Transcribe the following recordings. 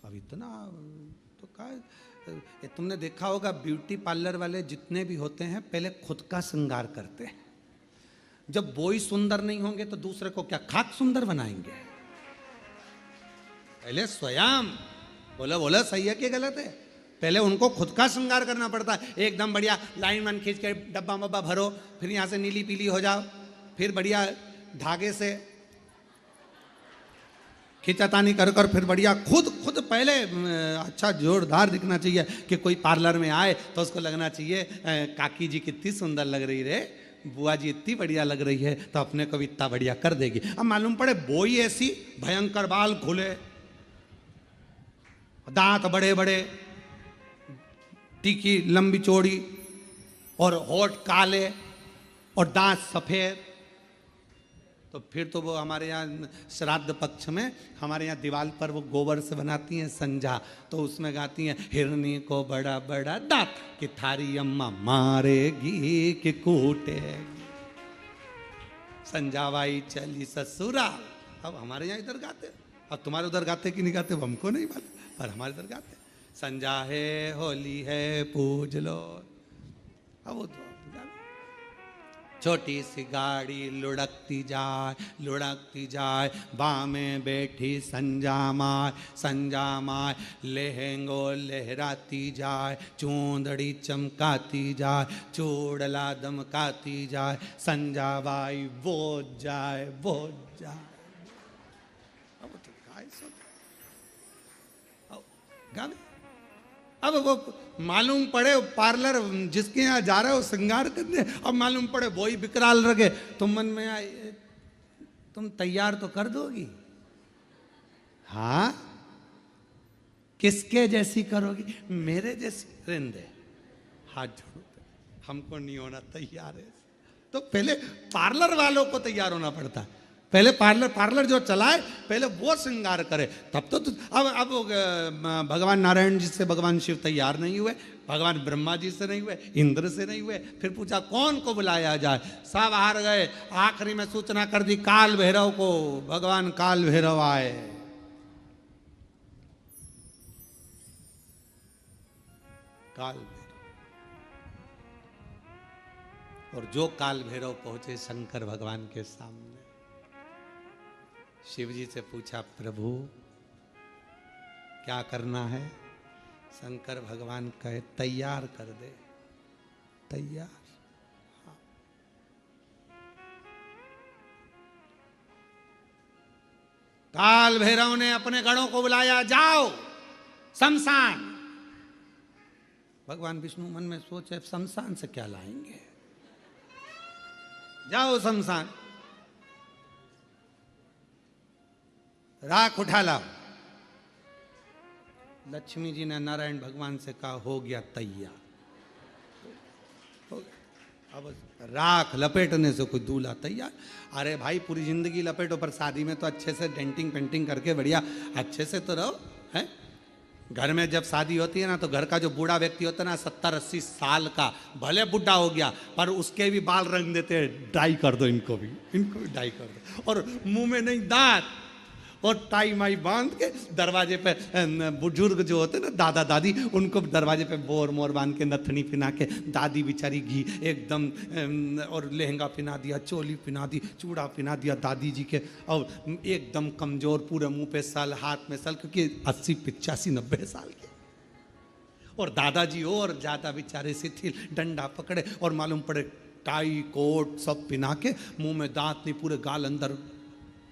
अब इतना तो क्या, तुमने देखा होगा ब्यूटी पार्लर वाले जितने भी होते हैं पहले खुद का श्रृंगार करते हैं। जब वो ही सुंदर नहीं होंगे तो दूसरे को क्या खाक सुंदर बनाएंगे? पहले स्वयं बोलो बोलो सही है कि गलत है? पहले उनको खुद का श्रृंगार करना पड़ता है। एकदम बढ़िया लाइन वन खींच के डब्बा मब्बा भरो, फिर यहाँ से नीली पीली हो जाओ, फिर बढ़िया धागे से खिंचातानी कर कर फिर बढ़िया खुद पहले अच्छा जोरदार दिखना चाहिए कि कोई पार्लर में आए तो उसको लगना चाहिए काकी जी कितनी सुंदर लग रही रे, बुआ जी इतनी बढ़िया लग रही है, तो अपने को भी इतना बढ़िया कर देगी। अब मालूम पड़े बोई ऐसी भयंकर, बाल खुले, दांत बड़े बड़े, टीकी लंबी चौड़ी, और होठ काले और दांत सफेद, तो फिर तो वो हमारे यहाँ श्राद्ध पक्ष में हमारे यहाँ दीवार पर वो गोबर से बनाती हैं संजा, तो उसमें गाती हैं हिरनी को बड़ा बड़ा दांत कि थारी अम्मा मारेगी कि कूटेगी, संजावाई चली ससुराल। अब हमारे यहाँ इधर गाते, अब तुम्हारे उधर गाते कि नहीं गाते वो हमको नहीं मालूम, पर हमारे इधर गाते संजा है होली है पूज लो। अब वो तो छोटी सी गाड़ी लुढ़कती जाए, बाँ में बैठी संजा माय लहंगो लहराती जाए, चूंदड़ी चमकाती जाए, चूड़ला दमकाती जाए, संजा बाई वो जाए। अब तो गावे, अब वो मालूम पड़े पार्लर जिसके यहाँ जा रहे हो श्रृंगार करने, अब मालूम पड़े वही विकराल रखे, तुम मन में आए तुम तैयार तो कर दोगी? हाँ, किसके जैसी करोगी? मेरे जैसी रिंदे हाथ जोड़ो, हमको नहीं होना तैयार है। तो पहले पार्लर वालों को तैयार होना पड़ता है, पहले पार्लर जो चलाए पहले वो श्रृंगार करे, तब तो अब भगवान नारायण जी से भगवान शिव तैयार नहीं हुए, भगवान ब्रह्मा जी से नहीं हुए, इंद्र से नहीं हुए, फिर पूछा कौन को बुलाया जाए, सब हार गए। आखिरी में सूचना कर दी काल भैरव को, भगवान काल भैरव आए। काल भैरव, और जो काल भैरव पहुंचे शंकर भगवान के सामने, शिव जी से पूछा प्रभु क्या करना है? शंकर भगवान कहे तैयार कर दे। तैयार? हाँ। काल भैरव ने अपने गणों को बुलाया, जाओ शमशान। भगवान विष्णु मन में सोचे शमशान से क्या लाएंगे, जाओ शमशान, राख उठा लाओ। लक्ष्मी जी ने नारायण भगवान से कहा हो गया तैयार, हो गया। अब राख लपेटने से कोई दूल्हा तैयार। अरे भाई पूरी जिंदगी लपेटो, पर शादी में तो अच्छे से डेंटिंग पेंटिंग करके बढ़िया अच्छे से तो रहो, हैं? घर में जब शादी होती है ना, तो घर का जो बूढ़ा व्यक्ति होता है ना 70-80 साल का, भले बुढ़ा हो गया पर उसके भी बाल रंग देते हैं, डाई कर दो इनको भी डाई कर दो, और मुंह में नहीं दांत, और टाई माई बांध के दरवाजे पे बुजुर्ग जो होते ना दादा दादी, उनको दरवाजे पे बोर मोर बांध के नथनी पिना के, दादी बेचारी घी एकदम, और लहंगा पिना दिया, चोली पिना दी, चूड़ा पिना दिया दादी जी के, और एकदम कमजोर, पूरे मुंह पे सल, हाथ में सल, क्योंकि 80 85 90 साल के, और दादाजी और ज्यादा बेचारे शिथिल, डंडा पकड़े, और मालूम पड़े टाई कोट सब पिना के, मुंह में दांत नहीं, पूरे गाल अंदर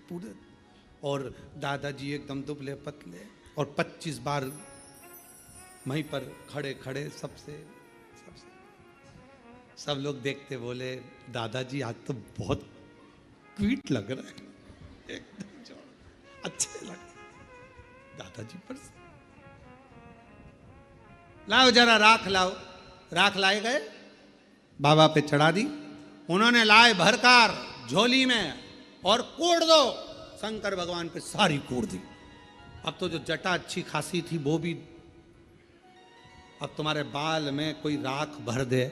पूरे, और दादाजी एकदम दुबले पतले, और 25 बार वहीं पर खड़े खड़े सबसे सब लोग देखते बोले दादाजी आज तो बहुत क्यूट लग रहा है, एकदम अच्छे लग दादाजी पर। लाओ जरा राख लाओ, राख लाए गए, बाबा पे चढ़ा दी, उन्होंने लाए भरकार झोली में, और कोड़ दो शंकर भगवान पे, सारी कोड़ दी। अब तो जो जटा अच्छी खासी थी वो भी, अब तुम्हारे बाल में कोई राख भर दे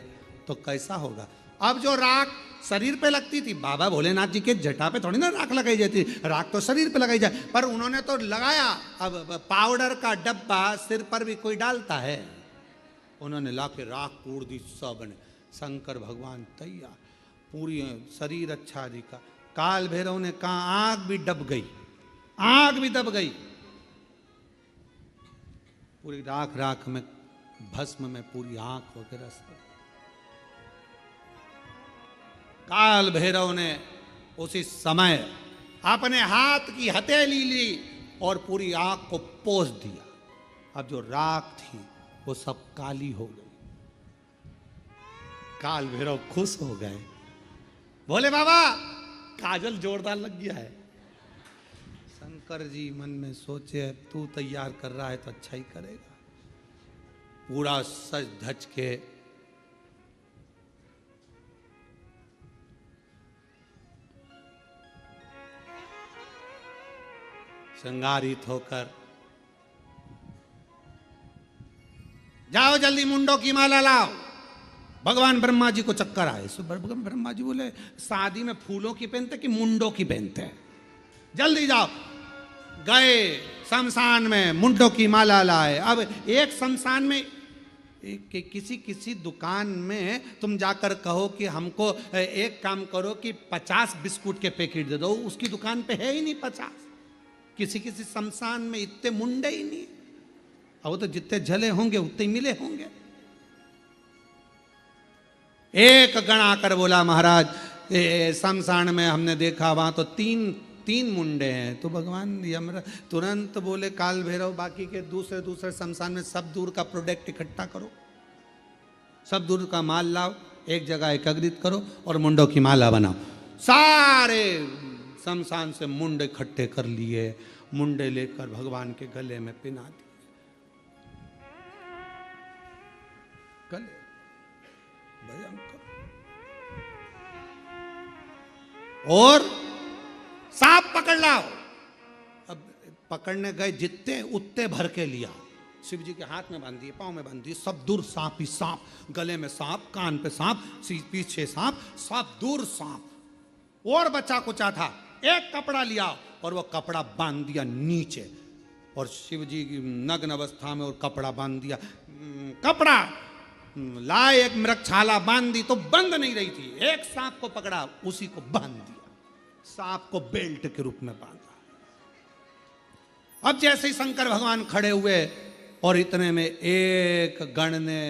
तो कैसा होगा? अब जो राख शरीर पे लगती थी, बाबा भोलेनाथ जी के जटा पे थोड़ी ना राख लगाई जाती, राख तो शरीर पे लगाई जाए, पर उन्होंने तो लगाया। अब पाउडर का डब्बा सिर पर भी कोई डालता है, उन्होंने लाके राख कूड़ दी सब ने। शंकर भगवान तैयार, पूरी शरीर अच्छा दिखा। काल भैरव ने कहा आग भी दब गई, आग भी दब गई, पूरी राख राख में भस्म में पूरी आंख वगैरह सब। काल भैरव ने उसी समय अपने हाथ की हथेली ली और पूरी आंख को पोंछ दिया। अब जो राख थी वो सब काली हो गई। काल भैरव खुश हो गए, बोले बाबा काजल जोरदार लग गया है। शंकर जी मन में सोचे तू तैयार कर रहा है तो अच्छा ही करेगा। पूरा सज धज के श्रृंगारित होकर, जाओ जल्दी मुंडों की माला लाओ। भगवान ब्रह्मा जी को चक्कर आए। भगवान ब्रह्मा जी बोले शादी में फूलों की पहनते कि मुंडों की पहनते हैं, जल्दी जाओ। गए शमशान में, मुंडों की माला लाए। अब एक शमशान में किसी किसी दुकान में तुम जाकर कहो कि हमको एक काम करो कि 50 बिस्कुट के पैकेट दे दो, उसकी दुकान पे है ही नहीं 50। किसी किसी शमशान में इतने मुंडे ही नहीं, अब वो तो जितने जले होंगे उतने मिले होंगे। एक गण आकर बोला महाराज शमशान में हमने देखा वहां तो तीन मुंडे हैं। तो भगवान यमराज तुरंत बोले काल भैरव बाकी के दूसरे दूसरे शमशान में सब दूर का प्रोडक्ट इकट्ठा करो, सब दूर का माल लाओ, एक जगह एकत्रित करो और मुंडों की माला बनाओ। सारे शमशान से मुंडे इकट्ठे कर लिए, मुंडे लेकर भगवान के गले में पिना दिए। गले भयंकर। और सांप पकड़ लाओ। अब पकड़ने गए, जितने उतने भर के लिया। शिव जी के हाथ में बांध दिए, पांव में बांध दिए, सब दूर सांप ही सांप, गले में सांप, कान पे सांप, पीछे सांप, सब दूर सांप। और बच्चा कुचा था, एक कपड़ा लिया और वो कपड़ा बांध दिया नीचे, और शिव जी की नग्न अवस्था में और कपड़ा बांध दिया। कपड़ा लाए, एक मृगछाला बांध दी तो बंद नहीं रही थी, एक सांप को पकड़ा उसी को बांध दिया, सांप को बेल्ट के रूप में बांधा। अब जैसे ही शंकर भगवान खड़े हुए और इतने में एक गण ने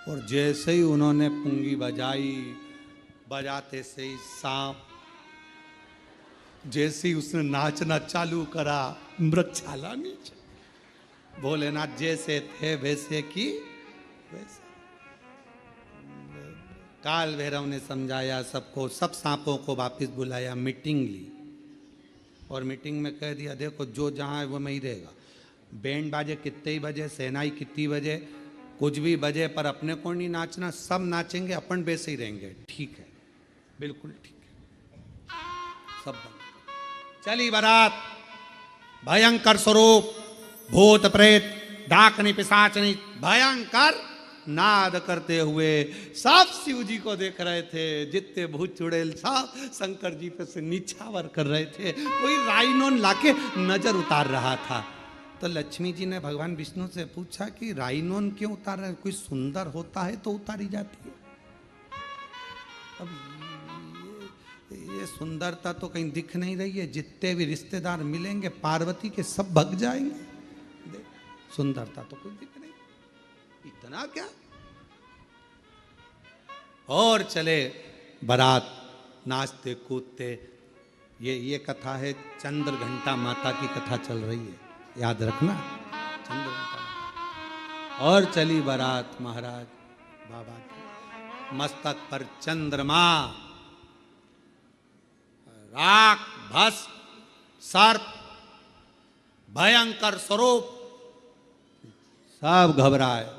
और जैसे ही उन्होंने पुंगी बजाई, बजाते से ही सांप जैसे ही उसने नाचना चालू करा, मृगछाला नीचे। भोलेनाथ जैसे थे वैसे की वैसे। काल भैरव ने समझाया सबको, सब सांपों को वापस बुलाया, मीटिंग ली और मीटिंग में कह दिया देखो जो जहाँ है वो में ही रहेगा। बैंड बाजे कितने ही बजे, सहनाई कितनी बजे, कुछ भी बजे, पर अपने को नहीं नाचना, सब नाचेंगे, अपन वैसे ही रहेंगे। ठीक है, बिल्कुल ठीक है। सब बंद। चली बारात, भयंकर स्वरूप, भूत प्रेत, डाकनी पिशाचनी भयंकर नाद करते हुए सब शिव जी को देख रहे थे। जितने भूत चुड़ैल सब शंकर जी पे से निछावर कर रहे थे। कोई राइनोन लाके नजर उतार रहा था। तो लक्ष्मी जी ने भगवान विष्णु से पूछा कि राइनोन क्यों उतार रहे हैं? कोई सुंदर होता है तो उतारी जाती है। अब ये सुंदरता तो कहीं दिख नहीं रही है। जितने भी रिश्तेदार मिलेंगे पार्वती के सब भग जाएंगे। सुंदरता तो कुछ दिख नहीं, इतना क्या। और चले बारात, नाचते कूदते। ये कथा है, चंद्र घंटा माता की कथा चल रही है, याद रखना, चंद्र घंटा। और चली बारात महाराज बाबा की, मस्तक पर चंद्रमा, राख, भस्म, सर्प, भयंकर स्वरूप, सब घबराए।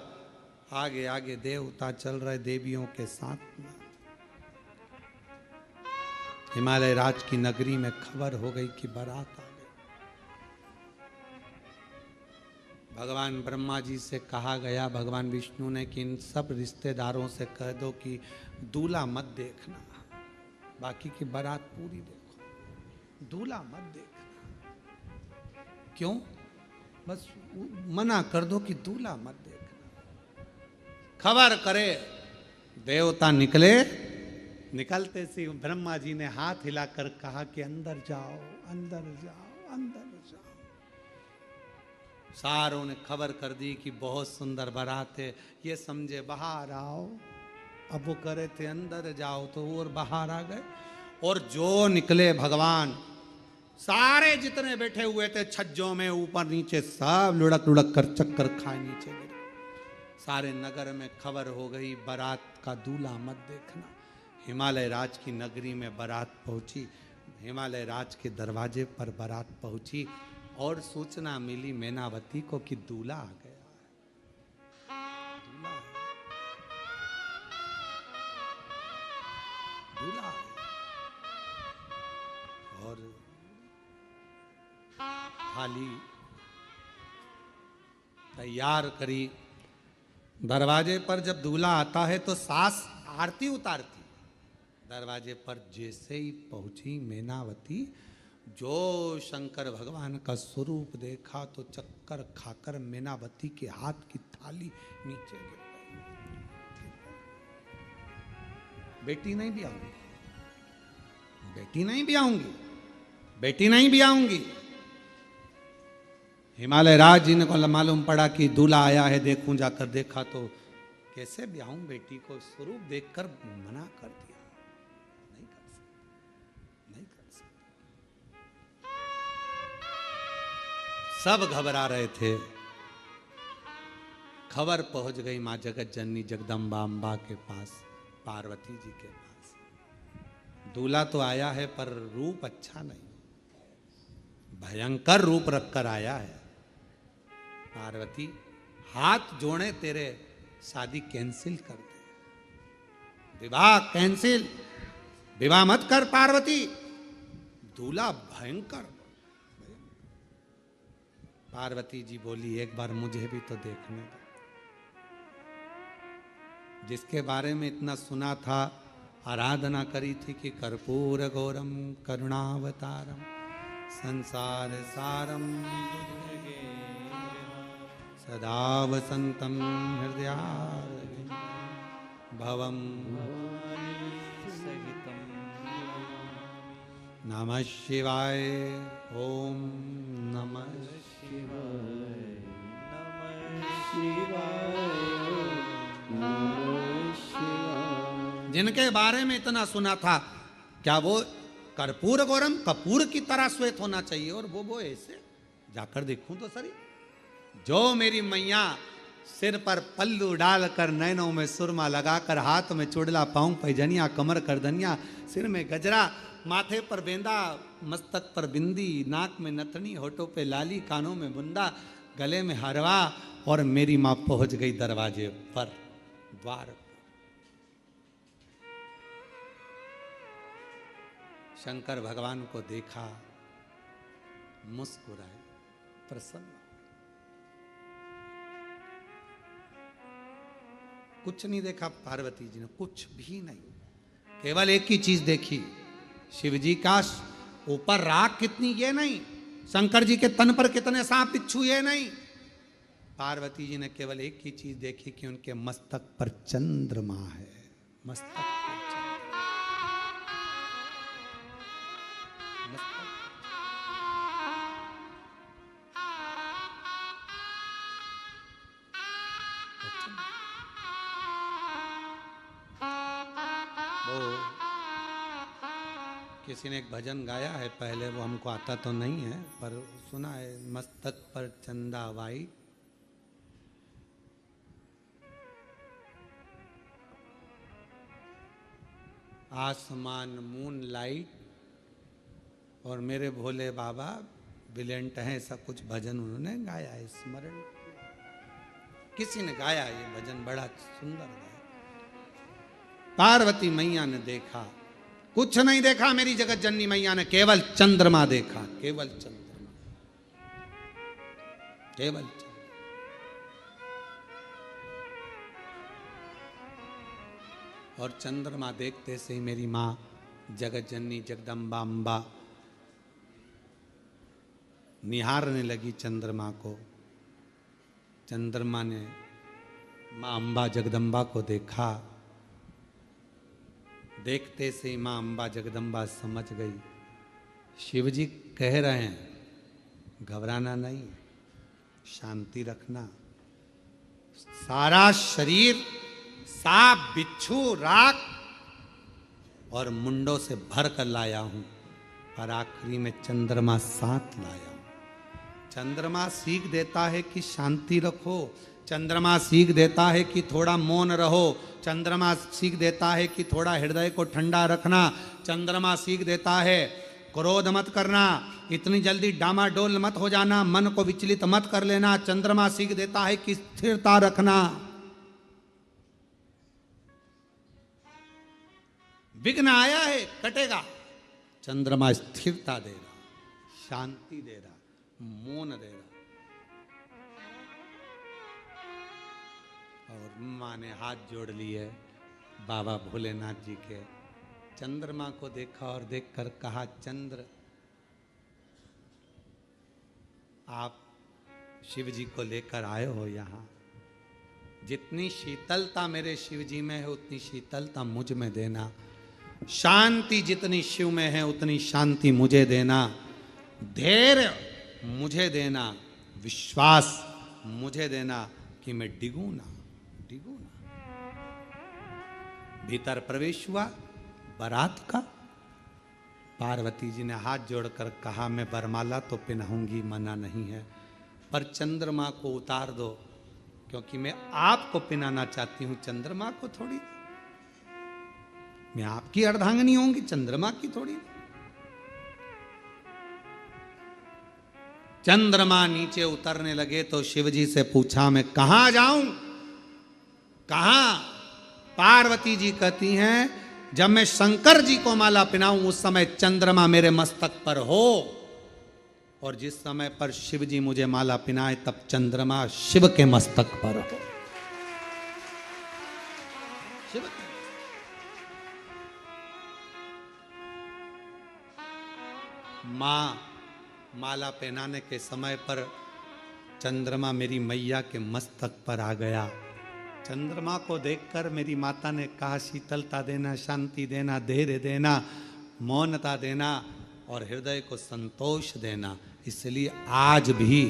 आगे आगे देवता चल रहे देवियों के साथ में। हिमालय राज की नगरी में खबर हो गई कि बारात आ गई। भगवान ब्रह्मा जी से कहा गया भगवान विष्णु ने कि इन सब रिश्तेदारों से कह दो कि दूल्हा मत देखना, बाकी की बारात पूरी देखो, दूल्हा मत देखना। क्यों? बस मना कर दो कि दूल्हा मत देखना। खबर करे देवता निकले, निकलते सी ब्रह्मा जी ने हाथ हिलाकर कहा कि अंदर जाओ, अंदर जाओ, अंदर जाओ। सारों ने खबर कर दी कि बहुत सुंदर बारात है, ये समझे बाहर आओ। अब वो करे थे अंदर जाओ तो और बाहर आ गए। और जो निकले भगवान, सारे जितने बैठे हुए थे छज्जों में ऊपर नीचे सब लुढ़क लुढ़क कर चक्कर खाए नीचे गिरे। सारे नगर में खबर हो गई बारात का दूल्हा मत देखना। हिमालय राज की नगरी में बारात पहुंची, हिमालय राज के दरवाजे पर बारात पहुंची और सूचना मिली मैनावती को कि दूल्हा आ गया। दूल्हा और थाली तैयार करी। दरवाजे पर जब दूल्हा आता है तो सास आरती उतारती। दरवाजे पर जैसे ही पहुंची मैनावती, जो शंकर भगवान का स्वरूप देखा तो चक्कर खाकर मैनावती के हाथ की थाली नीचे गिर गई। बेटी नहीं भी आऊंगी, बेटी नहीं भी आऊंगी, बेटी नहीं भी आऊंगी। हिमालय राज जी ने को मालूम पड़ा कि दूल्हा आया है, देखूं। जाकर देखा तो कैसे ब्याहूं बेटी को, स्वरूप देखकर मना कर दिया, नहीं कर सकते, नहीं कर सकते। सब घबरा रहे थे। खबर पहुंच गई मां जगत जननी जगदम्बा अम्बा के पास, पार्वती जी के पास। दूल्हा तो आया है पर रूप अच्छा नहीं, भयंकर रूप रखकर आया है। पार्वती हाथ जोड़े तेरे, शादी कैंसिल कर दे, विवाह कैंसिल, विवाह मत कर पार्वती, दूल्हा भयंकर। पार्वती जी बोली एक बार मुझे भी तो देखने दो। जिसके बारे में इतना सुना था, आराधना करी थी कि कर्पूर गौरम करुणावतारम संसार सारम सदा वसंतम हृदयारविंदे भवम नमः शिवाय। ओम नमः शिवाय, नमः शिवाय, नमः शिवाय। जिनके बारे में इतना सुना था, क्या वो कर्पूर गौरम, कपूर की तरह श्वेत होना चाहिए, और वो ऐसे? जाकर देखूं तो सही। जो मेरी मैया सिर पर पल्लू डालकर, नैनों में सुरमा लगाकर, हाथ में चुड़ला, पांव पैजनिया, कमर करदनिया, सिर में गजरा, माथे पर बेंदा, मस्तक पर बिंदी, नाक में नथनी, होठों पे लाली, कानों में बुंदा, गले में हरवा, और मेरी माँ पहुंच गई दरवाजे पर, द्वार पर। शंकर भगवान को देखा, मुस्कुराए, प्रसन्न। कुछ नहीं देखा पार्वती जी ने, कुछ भी नहीं। केवल एक ही चीज देखी, शिव जी का ऊपर राख कितनी, ये नहीं। शंकर जी के तन पर कितने सांप बिच्छू, ये नहीं। पार्वती जी ने केवल एक ही चीज देखी कि उनके मस्तक पर चंद्रमा है, मस्तक पर चंद्रमा। मस्तक। किसी ने एक भजन गाया है पहले, वो हमको आता तो नहीं है पर सुना है, मस्तक पर चंदा वाई, आसमान मून लाइट, और मेरे भोले बाबा ब्रिलियंट हैं, ऐसा कुछ भजन उन्होंने गाया है, स्मरण किसी ने गाया ये भजन, बड़ा सुंदर गाया। पार्वती मैया ने देखा, कुछ नहीं देखा मेरी जगत जननी मैया ने, केवल चंद्रमा देखा, केवल चंद्रमा, केवल चंद्रमा। और चंद्रमा देखते से ही मेरी माँ जगत जननी जगदम्बा अम्बा निहारने लगी चंद्रमा को। चंद्रमा ने माँ अम्बा जगदम्बा को देखा। देखते से ही माँ अम्बा जगदम्बा समझ गई, शिवजी कह रहे हैं घबराना नहीं, शांति रखना। सारा शरीर सांप बिच्छू राख और मुंडों से भर कर लाया हूं, पर आखिरी में चंद्रमा साथ लाया हूं। चंद्रमा सीख देता है कि शांति रखो, चंद्रमा सीख देता है कि थोड़ा मौन रहो, चंद्रमा सीख देता है कि थोड़ा हृदय को ठंडा रखना, चंद्रमा सीख देता है क्रोध मत करना, इतनी जल्दी डामाडोल मत हो जाना, मन को विचलित मत कर लेना। चंद्रमा सीख देता है कि स्थिरता रखना। विघ्न आया है कटेगा, चंद्रमा स्थिरता दे रहा, शांति दे रहा, मौन दे रहा। और माँ ने हाथ जोड़ लिए बाबा भोलेनाथ जी के। चंद्रमा को देखा और देखकर कहा, चंद्र आप शिव जी को लेकर आए हो यहाँ, जितनी शीतलता मेरे शिव जी में है उतनी शीतलता मुझ में देना, शांति जितनी शिव में है उतनी शांति मुझे देना, धैर्य मुझे देना, विश्वास मुझे देना कि मैं डिगू ना। भीतर प्रवेश हुआ बारात का। पार्वती जी ने हाथ जोड़कर कहा, मैं बरमाला तो पहनाऊंगी, मना नहीं है, पर चंद्रमा को उतार दो, क्योंकि मैं आपको पहनाना चाहती हूं, चंद्रमा को थोड़ी। मैं आपकी अर्धांगिनी होंगी, चंद्रमा की थोड़ी। चंद्रमा नीचे उतरने लगे तो शिवजी से पूछा, मैं कहां जाऊं, कहां? पार्वती जी कहती हैं, जब मैं शंकर जी को माला पहनाऊं उस समय चंद्रमा मेरे मस्तक पर हो, और जिस समय पर शिव जी मुझे माला पहनाए तब चंद्रमा शिव के मस्तक पर हो। शिव मां माला पहनाने के समय पर चंद्रमा मेरी मैया के मस्तक पर आ गया। चंद्रमा को देखकर मेरी माता ने कहा, शीतलता देना, शांति देना, धैर्य देना, मौनता देना और हृदय को संतोष देना। इसलिए आज भी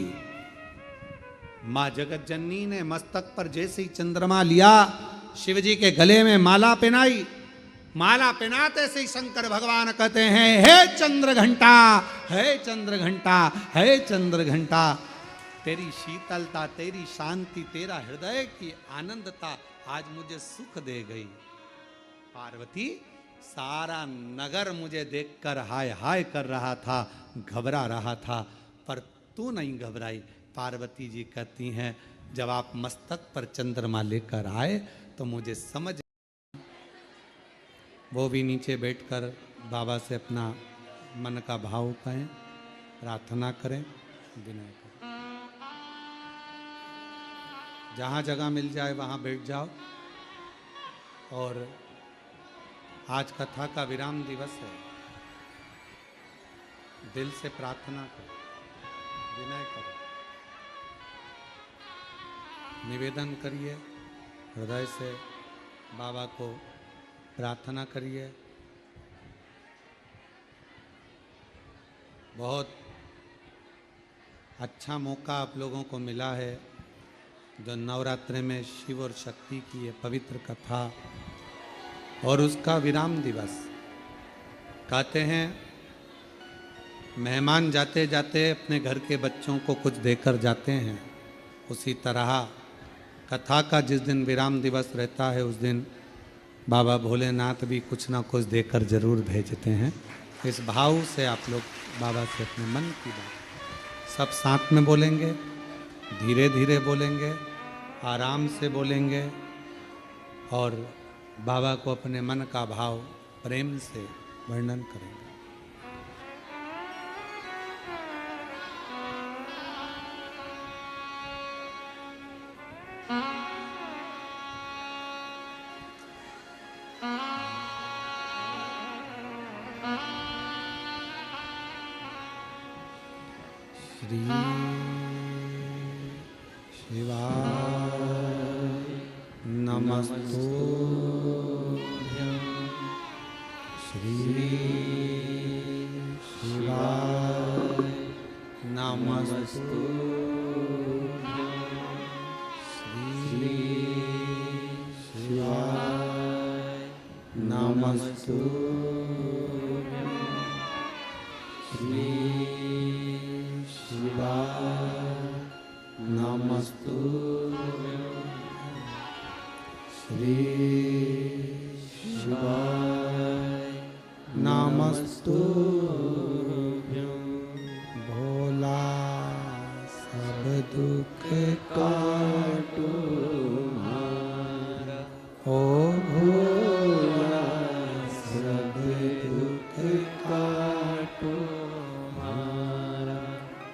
माँ जगत जननी ने मस्तक पर जैसे ही चंद्रमा लिया, शिवजी के गले में माला पहनाई। माला पहनाते से ही शंकर भगवान कहते हैं, हे चंद्र घंटा, हे चंद्र घंटा, हे चंद्र घंटा, तेरी शीतलता, तेरी शांति, तेरा हृदय की आनंदता आज मुझे सुख दे गई। पार्वती, सारा नगर मुझे देखकर हाय हाय कर रहा था, घबरा रहा था, पर तू नहीं घबराई। पार्वती जी कहती हैं, जब आप मस्तक पर चंद्रमा लेकर आए तो मुझे समझ। वो भी नीचे बैठकर बाबा से अपना मन का भाव कहें, प्रार्थना करें, विनय करें। जहाँ जगह मिल जाए वहाँ बैठ जाओ। और आज कथा का विराम दिवस है, दिल से प्रार्थना करो, विनय करो, निवेदन करिए, हृदय से बाबा को प्रार्थना करिए। बहुत अच्छा मौका आप लोगों को मिला है, जो नवरात्रि में शिव और शक्ति की ये पवित्र कथा और उसका विराम दिवस। कहते हैं मेहमान जाते जाते अपने घर के बच्चों को कुछ देकर जाते हैं, उसी तरह कथा का जिस दिन विराम दिवस रहता है उस दिन बाबा भोलेनाथ भी कुछ ना कुछ देकर जरूर भेजते हैं। इस भाव से आप लोग बाबा से अपने मन की बात सब साथ में बोलेंगे, धीरे धीरे बोलेंगे, आराम से बोलेंगे और बाबा को अपने मन का भाव प्रेम से वर्णन करेंगे। श्री शिवाय नमस्तुभ्यं श्री शिवाय नमस्तुभ्यं श्री शिवाय नमस्तुभ्यं श्री शिवाय नमस्तुभ्यं श्री शिवाय नमस्तुभ्यं भोला सब दुख काटो मारा, ओ भोला सब दुख काटो मारा।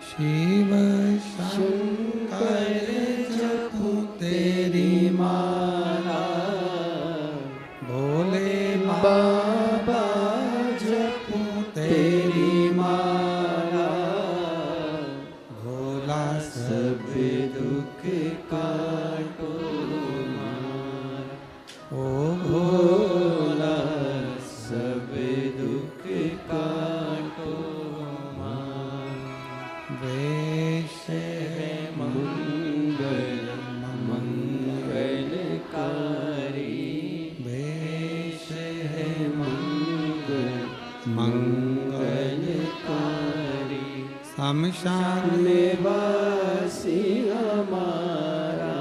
शिव शंकर जपो तेरी माला, भोले बाबा जपो तेरी माला, भोला सब दुख काटो मारा, ओ भोला सब दुख काटो मारा। वेश है मंगल मंगलकारी, वेश है मंगल मंगलकारी। शमशान निवासी हमारा,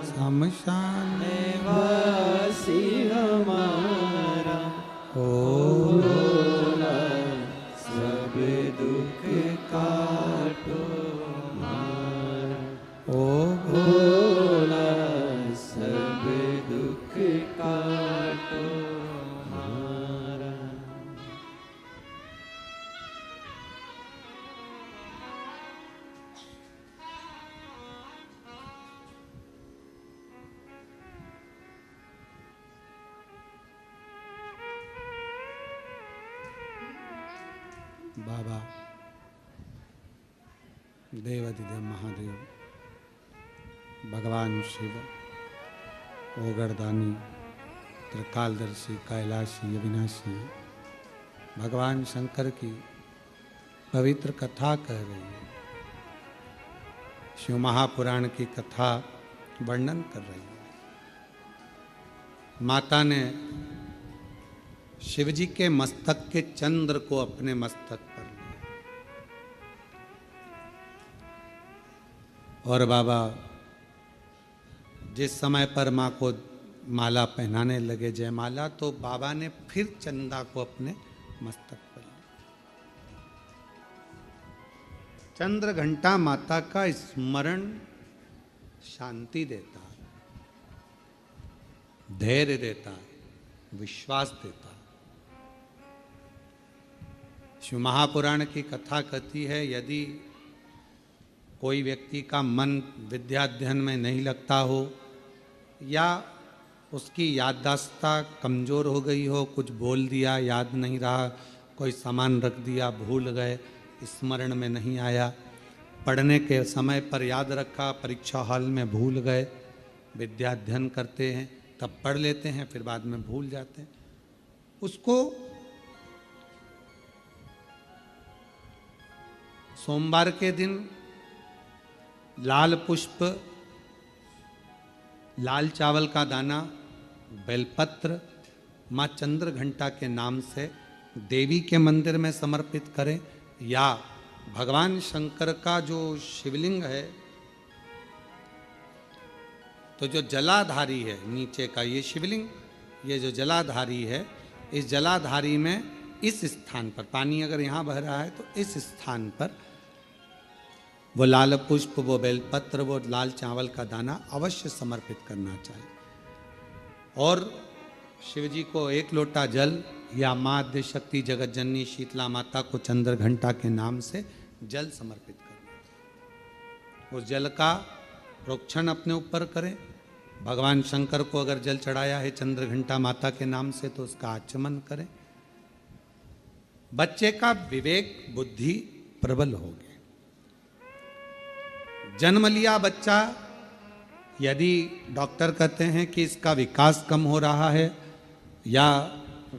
शमशान निवासी हमारा, ओ भोला सब दुख काटो मारा, ओ भोला सब दुख काटो मारा। बाबा देवाधिदेव महादेव भगवान शिव ओगरदानी त्रिकालदर्शी कैलाशी अविनाशी भगवान शंकर की पवित्र कथा कह रही है। शिव महापुराण की कथा वर्णन कर रही है। माता ने शिवजी के मस्तक के चंद्र को अपने मस्तक पर लिया और बाबा जिस समय पर माँ को माला पहनाने लगे जयमाला, तो बाबा ने फिर चंदा को अपने मस्तक पर लिया। चंद्र घंटा माता का स्मरण शांति देता, धैर्य देता, विश्वास देता। शिव महापुराण की कथा कहती है, यदि कोई व्यक्ति का मन विद्याध्ययन में नहीं लगता हो या उसकी याददाश्त कमज़ोर हो गई हो, कुछ बोल दिया याद नहीं रहा, कोई सामान रख दिया भूल गए, स्मरण में नहीं आया, पढ़ने के समय पर याद रखा, परीक्षा हॉल में भूल गए, विद्याध्ययन करते हैं तब पढ़ लेते हैं फिर बाद में भूल जाते हैं, उसको सोमवार के दिन लाल पुष्प, लाल चावल का दाना, बेलपत्र माँ चंद्र घंटा के नाम से देवी के मंदिर में समर्पित करें, या भगवान शंकर का जो शिवलिंग है, तो जो जलाधारी है नीचे का ये शिवलिंग, ये जो जलाधारी है, इस जलाधारी में इस स्थान पर पानी अगर यहाँ बह रहा है तो इस स्थान पर वो लाल पुष्प, वो बेलपत्र, वो लाल चावल का दाना अवश्य समर्पित करना चाहिए। और शिव जी को एक लोटा जल या माँ आद्य शक्ति जगत जननी शीतला माता को चंद्र घंटा के नाम से जल समर्पित करना। उस जल का प्रोक्षण अपने ऊपर करें। भगवान शंकर को अगर जल चढ़ाया है चंद्र घंटा माता के नाम से तो उसका आचमन करें। बच्चे का विवेक बुद्धि प्रबल होगी। जन्म लिया बच्चा, यदि डॉक्टर कहते हैं कि इसका विकास कम हो रहा है, या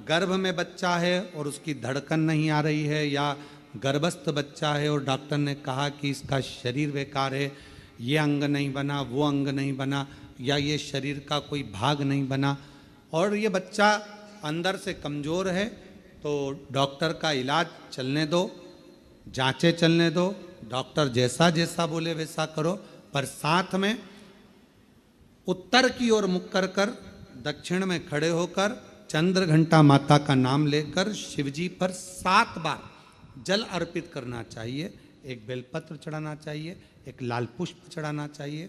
गर्भ में बच्चा है और उसकी धड़कन नहीं आ रही है, या गर्भस्थ बच्चा है और डॉक्टर ने कहा कि इसका शरीर बेकार है, ये अंग नहीं बना, वो अंग नहीं बना, या ये शरीर का कोई भाग नहीं बना, और ये बच्चा अंदर से कमज़ोर है, तो डॉक्टर का इलाज चलने दो, जांचें चलने दो, डॉक्टर जैसा जैसा बोले वैसा करो, पर साथ में उत्तर की ओर मुख कर कर दक्षिण में खड़े होकर चंद्र घंटा माता का नाम लेकर शिवजी पर 7 बार जल अर्पित करना चाहिए। एक बेलपत्र चढ़ाना चाहिए, एक लाल पुष्प चढ़ाना चाहिए,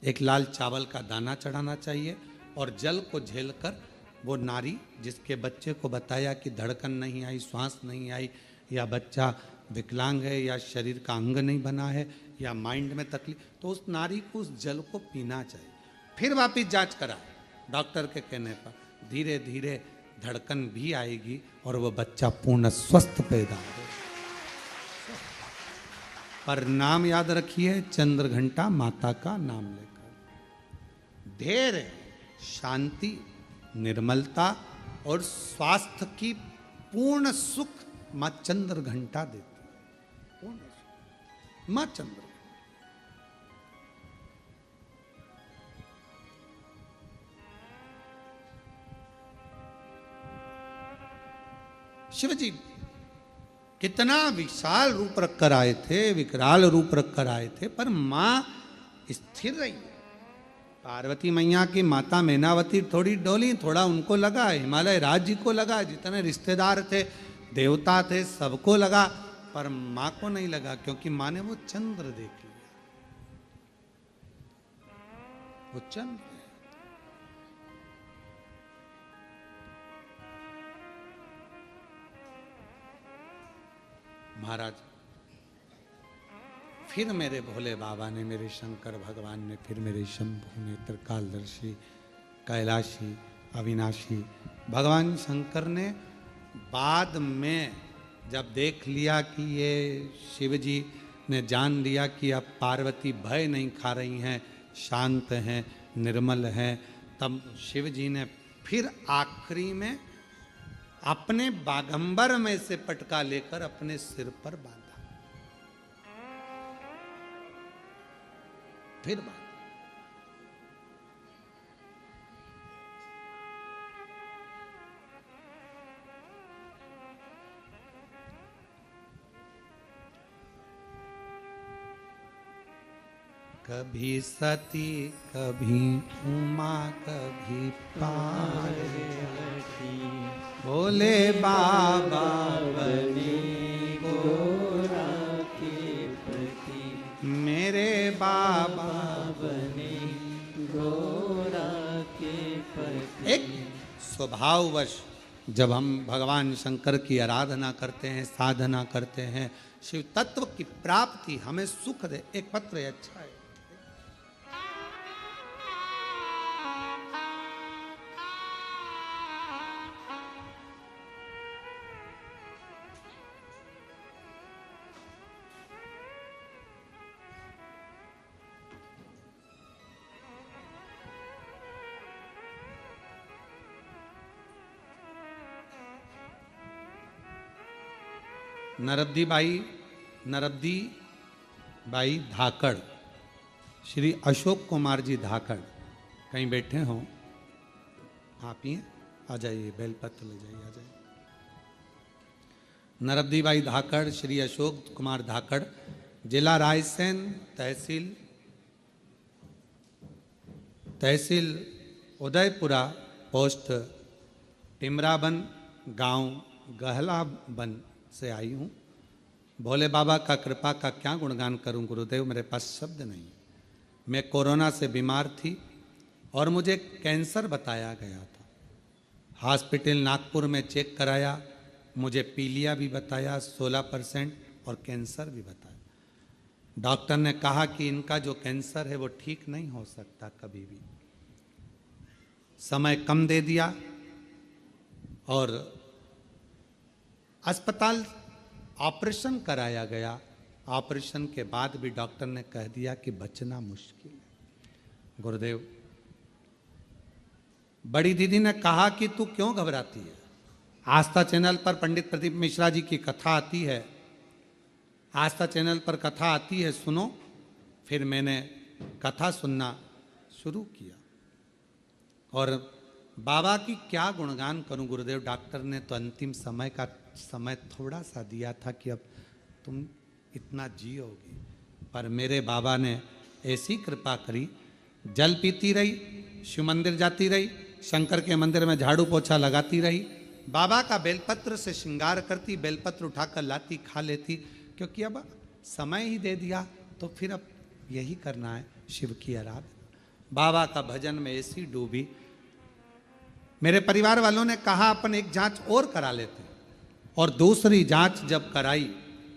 एक लाल चावल का दाना चढ़ाना चाहिए, और जल को झेलकर वो नारी जिसके बच्चे को बताया कि धड़कन नहीं आई, श्वास नहीं आई, या बच्चा विकलांग है, या शरीर का अंग नहीं बना है, या माइंड में तकलीफ, तो उस नारी को उस जल को पीना चाहिए। फिर वापिस जांच करा डॉक्टर के कहने पर, धीरे धीरे धड़कन भी आएगी और वो बच्चा पूर्ण स्वस्थ पैदा होगा। पर नाम याद रखिए, चंद्र घंटा माता का नाम लेकर धैर्य, शांति, निर्मलता और स्वास्थ्य की पूर्ण सुख मां चंद्र घंटा देती है। पूर्ण सुख मां चंद्र। शिवजी कितना विशाल रूप रखकर आए थे, विकराल रूप रखकर आए थे, पर मां स्थिर रही। पार्वती मैया की माता मैनावती थोड़ी डोली, थोड़ा उनको लगा, हिमालय राज्य को लगा, जितने रिश्तेदार थे, देवता थे, सबको लगा, पर मां को नहीं लगा, क्योंकि मां ने वो चंद्र देख लिया। वो चंद्र महाराज, फिर मेरे भोले बाबा ने, मेरे शंकर भगवान ने, फिर मेरे शंभु ने, त्रिकालदर्शी, कैलाशी, अविनाशी भगवान शंकर ने बाद में जब देख लिया कि ये शिव जी ने जान लिया कि अब पार्वती भय नहीं खा रही हैं, शांत हैं, निर्मल हैं, तब शिव जी ने फिर आखिरी में अपने बागंबर में से पटका लेकर अपने सिर पर बांधा। फिर बांधा। कभी सती, कभी उमा, कभी पार्वती, भोले बाबा बने गोरा के प्रति, मेरे बाबा बने गोरा के प्रति। एक स्वभाववश जब हम भगवान शंकर की आराधना करते हैं, साधना करते हैं, शिव तत्व की प्राप्ति हमें सुख दे। एक पत्र है, अच्छा है। नरब्दी बाई धाकड़, श्री अशोक कुमार जी धाकड़, कहीं बैठे हों आप ही आ जाइए, बेलपत्र ले जाइए, आ जाइए। नरब्दी बाई धाकड़, श्री अशोक कुमार धाकड़, जिला रायसेन, तहसील उदयपुरा, पोस्ट टिमराबन, गांव गहलाबन से आई हूँ। भोले बाबा का कृपा का क्या गुणगान करूं गुरुदेव, मेरे पास शब्द नहीं। मैं कोरोना से बीमार थी और मुझे कैंसर बताया गया था। हॉस्पिटल नागपुर में चेक कराया, मुझे पीलिया भी बताया 16% और कैंसर भी बताया। डॉक्टर ने कहा कि इनका जो कैंसर है वो ठीक नहीं हो सकता कभी भी। समय कम दे दिया और अस्पताल ऑपरेशन कराया गया ऑपरेशन के बाद भी डॉक्टर ने कह दिया कि बचना मुश्किल है। गुरुदेव, बड़ी दीदी ने कहा कि तू क्यों घबराती है? आस्था चैनल पर पंडित प्रदीप मिश्रा जी की कथा आती है, आस्था चैनल पर कथा आती है, सुनो। फिर मैंने कथा सुनना शुरू किया और बाबा की क्या गुणगान करूं गुरुदेव। डॉक्टर ने तो अंतिम समय का समय थोड़ा सा दिया था कि अब तुम इतना जियोगी, पर मेरे बाबा ने ऐसी कृपा करी, जल पीती रही, शिव मंदिर जाती रही, शंकर के मंदिर में झाड़ू पोछा लगाती रही, बाबा का बेलपत्र से श्रृंगार करती, बेलपत्र उठाकर लाती, खा लेती, क्योंकि अब समय ही दे दिया तो फिर अब यही करना है, शिव की आराधना। बाबा का भजन में ऐसी डूबी। मेरे परिवार वालों ने कहा अपन एक जांच और करा लेते हैं, और दूसरी जांच जब कराई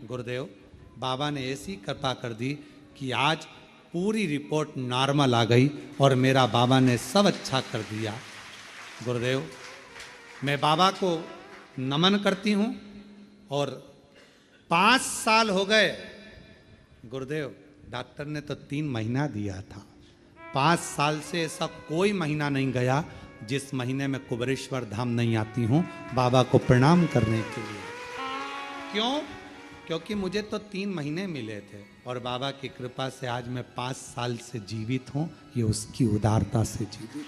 गुरुदेव, बाबा ने ऐसी कृपा कर दी कि आज पूरी रिपोर्ट नॉर्मल आ गई और मेरा बाबा ने सब अच्छा कर दिया। गुरुदेव, मैं बाबा को नमन करती हूँ। और 5 साल हो गए गुरुदेव, डॉक्टर ने तो 3 महीना दिया था, 5 साल से ऐसा कोई महीना नहीं गया जिस महीने में कुबेरेश्वर धाम नहीं आती हूँ बाबा को प्रणाम करने के लिए। क्यों? क्योंकि मुझे तो 3 महीने मिले थे और बाबा की कृपा से आज मैं 5 साल से जीवित हूँ। ये उसकी उदारता से जीवित।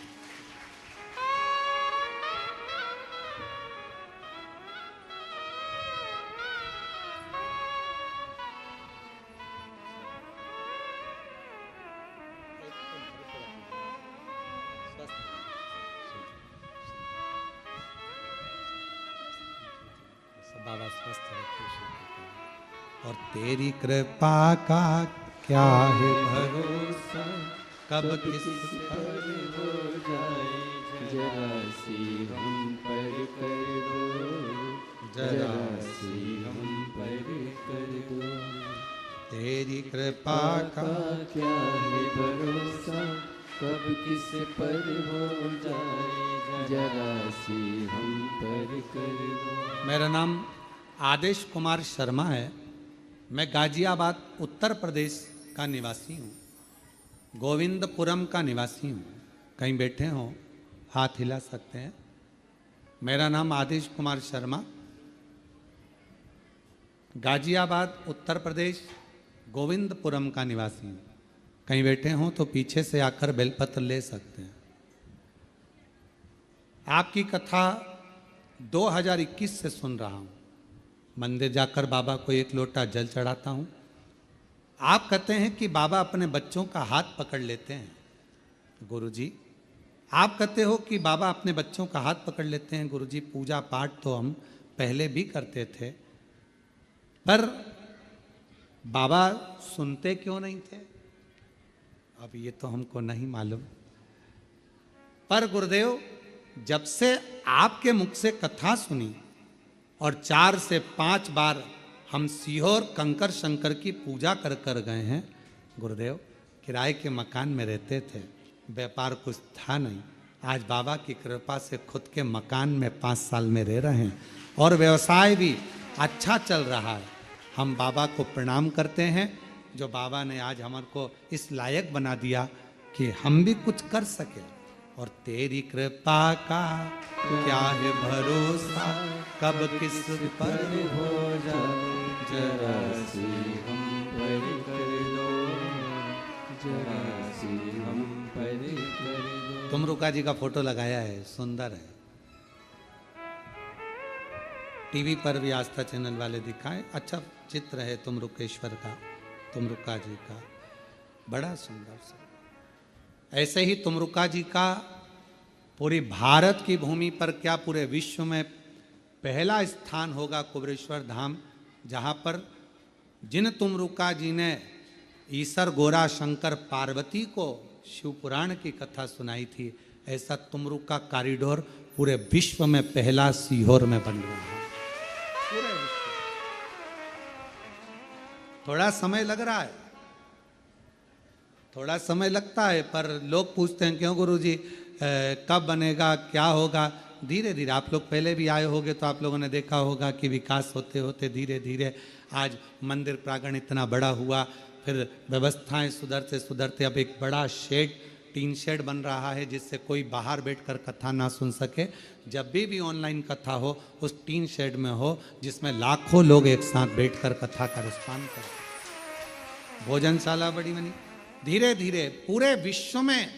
बाबा स्वस्थ रखे और तेरी कृपा का क्या है भरोसा, कब किस पर हो जाए, जरा सी हम पर कर दो, जरा सी हम पर कर दो। तेरी कृपा का क्या है भरोसा, कब किस पर हो जाए, जरा सी हम पर कर दो। मेरा नाम आदेश कुमार शर्मा है। मैं गाजियाबाद उत्तर प्रदेश का निवासी हूँ, गोविंदपुरम का निवासी हूँ। कहीं बैठे हो हाथ हिला सकते हैं। मेरा नाम आदेश कुमार शर्मा, गाजियाबाद उत्तर प्रदेश, गोविंदपुरम का निवासी हूँ। कहीं बैठे हो तो पीछे से आकर बेलपत्र ले सकते हैं। आपकी कथा 2021 से सुन रहा हूँ। मंदिर जाकर बाबा को 1 लोटा जल चढ़ाता हूँ। आप कहते हैं कि बाबा अपने बच्चों का हाथ पकड़ लेते हैं। गुरुजी, आप कहते हो कि बाबा अपने बच्चों का हाथ पकड़ लेते हैं। गुरुजी, पूजा पाठ तो हम पहले भी करते थे, पर बाबा सुनते क्यों नहीं थे? अब ये तो हमको नहीं मालूम। पर गुरुदेव, जब से आपके मुख से कथा सुनी और 4 से 5 बार हम सीहोर कंकर शंकर की पूजा कर कर गए हैं। गुरुदेव, किराए के मकान में रहते थे, व्यापार कुछ था नहीं। आज बाबा की कृपा से खुद के मकान में 5 साल में रह रहे हैं और व्यवसाय भी अच्छा चल रहा है। हम बाबा को प्रणाम करते हैं, जो बाबा ने आज हमारे को इस लायक बना दिया कि हम भी कुछ कर सके। और तेरी कृपा का क्या है भरोसा, कब किस पर हो जाए, जरा सी हम पर कर दो, जरा सी हम पर कर दो। तुमरुका जी का फोटो लगाया है, सुंदर है। टीवी पर भी आस्था चैनल वाले दिखाएं, अच्छा चित्र है तुमरुकेश्वर का, तुमरुका जी का, बड़ा सुंदर सा। ऐसे ही तुमरुका जी का पूरी भारत की भूमि पर, क्या पूरे विश्व में पहला स्थान होगा कुबेरेश्वर धाम, जहाँ पर जिन तुमरुका जी ने ईसर गोरा शंकर पार्वती को शिव पुराण की कथा सुनाई थी, ऐसा तुमरुका कॉरिडोर पूरे विश्व में पहला सीहोर में बन रहा है। पूरे विश्व थोड़ा समय लग रहा है, थोड़ा समय लगता है, पर लोग पूछते हैं क्यों गुरुजी कब बनेगा, क्या होगा? धीरे धीरे, आप लोग पहले भी आए होंगे तो आप लोगों ने देखा होगा कि विकास होते होते धीरे धीरे आज मंदिर प्रांगण इतना बड़ा हुआ, फिर व्यवस्थाएं सुधरते सुधरते अब एक बड़ा शेड, टीन शेड बन रहा है जिससे कोई बाहर बैठकर कथा ना सुन सके। जब भी ऑनलाइन कथा हो उस टीन शेड में हो जिसमें लाखों लोग एक साथ बैठकर कथा का रसपान करें। भोजनशाला बड़ी बनी। धीरे धीरे पूरे विश्व में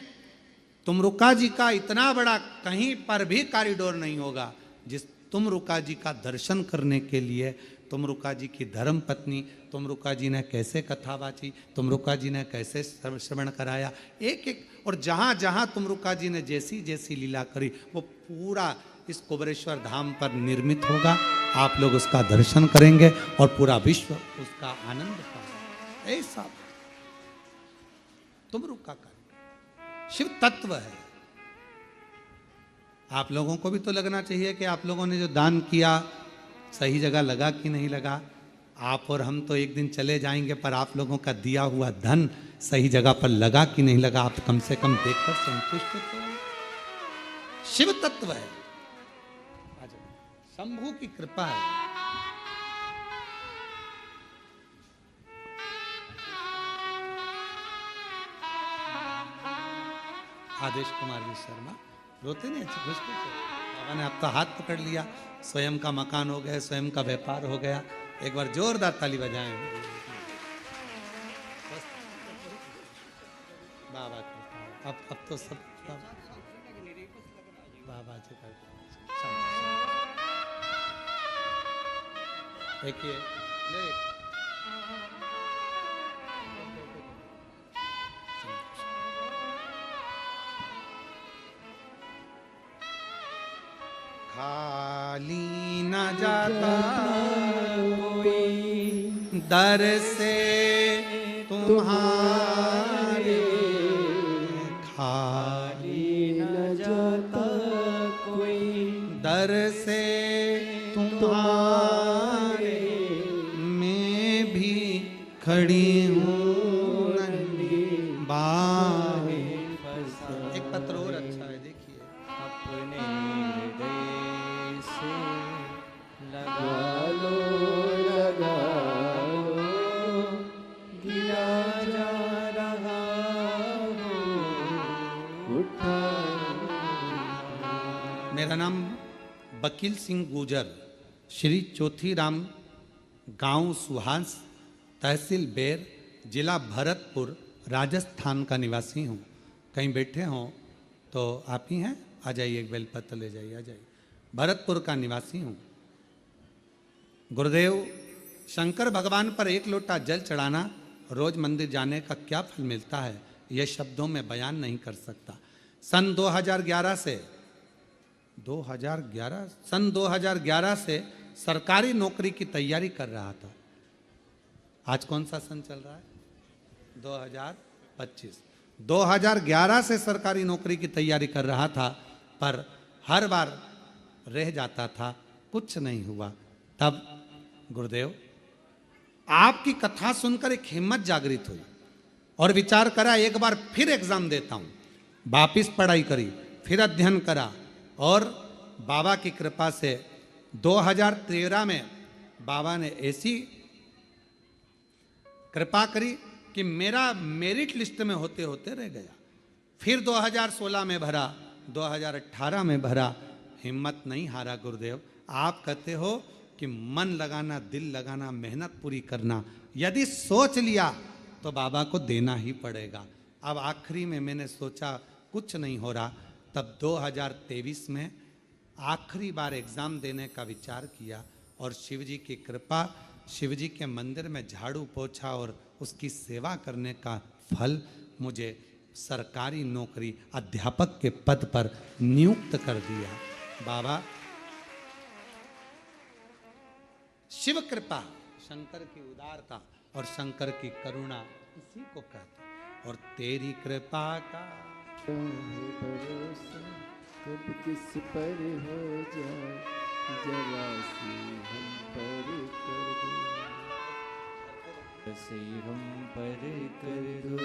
तुमरुका जी का इतना बड़ा कहीं पर भी कॉरिडोर नहीं होगा जिस तुमरुका जी का दर्शन करने के लिए तुमरुका जी की धर्म पत्नी तुमरुका जी ने कैसे कथा बाची, तुमरुका जी ने कैसे श्रवण कराया, एक एक, और जहाँ जहाँ तुमरुका जी ने जैसी जैसी लीला करी वो पूरा इस कुबेरेश्वर धाम पर निर्मित होगा। आप लोग उसका दर्शन करेंगे और पूरा विश्व उसका आनंद पाएगा। ऐसा तुमरुका का शिव तत्व है। आप लोगों को भी तो लगना चाहिए कि आप लोगों ने जो दान किया सही जगह लगा कि नहीं लगा। आप और हम तो एक दिन चले जाएंगे, पर आप लोगों का दिया हुआ धन सही जगह पर लगा कि नहीं लगा, आप कम से कम देखकर संतुष्ट तो। शिव तत्व है, शंभू की कृपा है। आदेश कुमार जी शर्मा रोते नहीं, अच्छी खुश बाबा ने आपका हाथ पकड़ लिया, स्वयं का मकान हो गया, स्वयं का व्यापार हो गया। एक बार जोरदार ताली बजाएं बाबा की। अब तो सब बाबा जी का देखिए ले खाली न जाता कोई दर से तुम्हारे, खाली न जाता कोई दर से तुम्हारे, मैं भी खड़ी हूँ नंदी बाहें। एक पत्र और अच्छा है, देखिए। अपने हृदय से लगा लो, लगा लो, गिरा जा रहा हो, उठा। मेरा नाम वकील सिंह गुजर, श्री चौथीराम, गांव सुहास, तहसील बेर, जिला भरतपुर, राजस्थान का निवासी हूँ। कहीं बैठे हों तो आप ही हैं, आ जाइए, एक बेलपत्र ले जाइए, आ जाइए। भरतपुर का निवासी हूँ। गुरुदेव, शंकर भगवान पर एक लोटा जल चढ़ाना, रोज मंदिर जाने का क्या फल मिलता है, यह शब्दों में बयान नहीं कर सकता। सन 2011 से सरकारी नौकरी की तैयारी कर रहा था। आज कौन सा सन चल रहा है? 2025। 2011 से सरकारी नौकरी की तैयारी कर रहा था, पर हर बार रह जाता था, कुछ नहीं हुआ। तब गुरुदेव आपकी कथा सुनकर एक हिम्मत जागृत हुई और विचार करा एक बार फिर एग्जाम देता हूं। वापिस पढ़ाई करी, फिर अध्ययन करा और बाबा की कृपा से 2013 में बाबा ने ऐसी कृपा करी कि मेरा मेरिट लिस्ट में होते होते रह गया। फिर 2016 में भरा, 2018 में भरा, हिम्मत नहीं हारा। गुरुदेव, आप कहते हो कि मन लगाना, दिल लगाना, मेहनत पूरी करना, यदि सोच लिया तो बाबा को देना ही पड़ेगा। अब आखिरी में मैंने सोचा कुछ नहीं हो रहा, तब 2023 में आखिरी बार एग्ज़ाम देने का विचार किया और शिवजी की कृपा, शिवजी के मंदिर में झाड़ू पोछा और उसकी सेवा करने का फल मुझे सरकारी नौकरी अध्यापक के पद पर नियुक्त कर दिया। बाबा, शिव कृपा, शंकर की उदारता और शंकर की करुणा इसी को कहते हैं। और तेरी कृपा का भरोसा कब किस पर हो जाए, जरा सी हम पर कर दो, से हम पर कर दो,